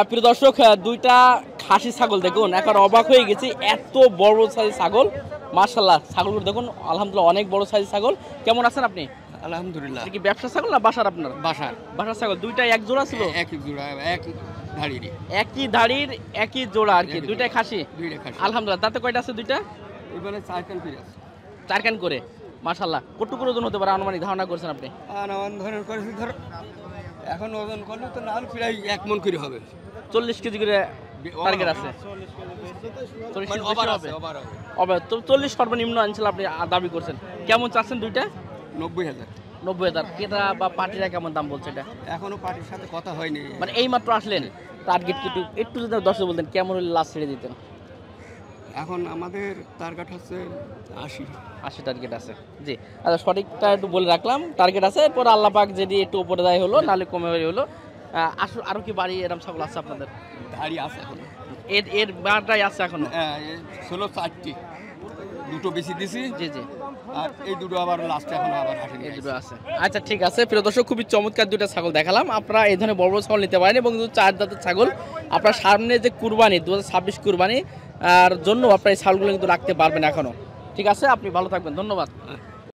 প্রিয় দর্শক, দুইটা খাসি ছাগল দেখুন, এখন অবাক হয়ে গেছি, এত বড় সাইজ ছাগল। মাশাআল্লাহ, ছাগলগুলো দেখুন, আলহামদুলিল্লাহ অনেক বড় সাইজ ছাগল। কেমন আছেন আপনি? আলহামদুলিল্লাহ। কি ব্যবসা ছাগল না বাসার আপনার? বাসার বাসার ছাগল দুইটা এক জোড়া ছিল? একই জোড়া, এক ধাড়ির, একই ধাড়ির একই জোড়া আর কি, দুইটাই খাসি। দুইটা খাসি। আলহামদুলিল্লাহ। তাতে কয়টা আছে দুইটা? এবারে 4 কান করে আছে। 4 কান করে। মাশাআল্লাহ। কতটুকু ওজন হতে পারে আনুমানিক ধারণা করছেন আপনি? আনামান ধরনের করেছি, ধর এখন ওজন করলে তো না প্রায় 1 মণ করে হবে। 40 কেজি করে টার্গেট আছে। 40 মানে কেজি ওভার বেশি আছে, হবে। ওভার হবে। হবে তো 40 সর্বনিম্ন আনছিল আপনি দাবি করছেন। কেমন চাচ্ছেন দুইটা? 90,000। 90,000। ক্রেতা বা পার্টিরা কেমন দাম বলছে এটা? এখনো পার্টির সাথে কথা হয়নি। মানে এই মাত্র আসলেন, টার্গেট কি একটু যদি দর্শক বলতেন কেমন হলে লাস্ট ছেড়ে দিতেন? এখন আমাদের টার্গেট হচ্ছে 80 টার্গেট আছে। জি, আচ্ছা, সঠিকটা একটু বলে রাখলাম, টার্গেট আছে। এরপর আল্লাহ পাক যদি একটু উপরে দেয় হলো, নাহলে কমে হলো। আরো কি বাড়ি এরকম ছাগল আছে আপনাদের? ধাড়ি আছে এখন, এর বারটাই আছে এখনো? ছিল 4টি, দুটো বেশি দিছি। জি জি। আর এই দুটো আবার লাস্টে এখন আবার আসেনি। এই দুটো আছে। আচ্ছা, ঠিক আছে। প্রিয় দর্শক, খুবই চমৎকার দুটো ছাগল দেখালাম। আপনারা এই ধরনের বড় বড় ছাগল নিতে পারেন, এবং 4 দাঁতের ছাগল আপনার সামনে যে কুরবানি 2026 কুরবানি আর জন্য আপনার এই ছাগলগুলো কিন্তু রাখতে পারবেন এখনো। ঠিক আছে, আপনি ভালো থাকবেন, ধন্যবাদ।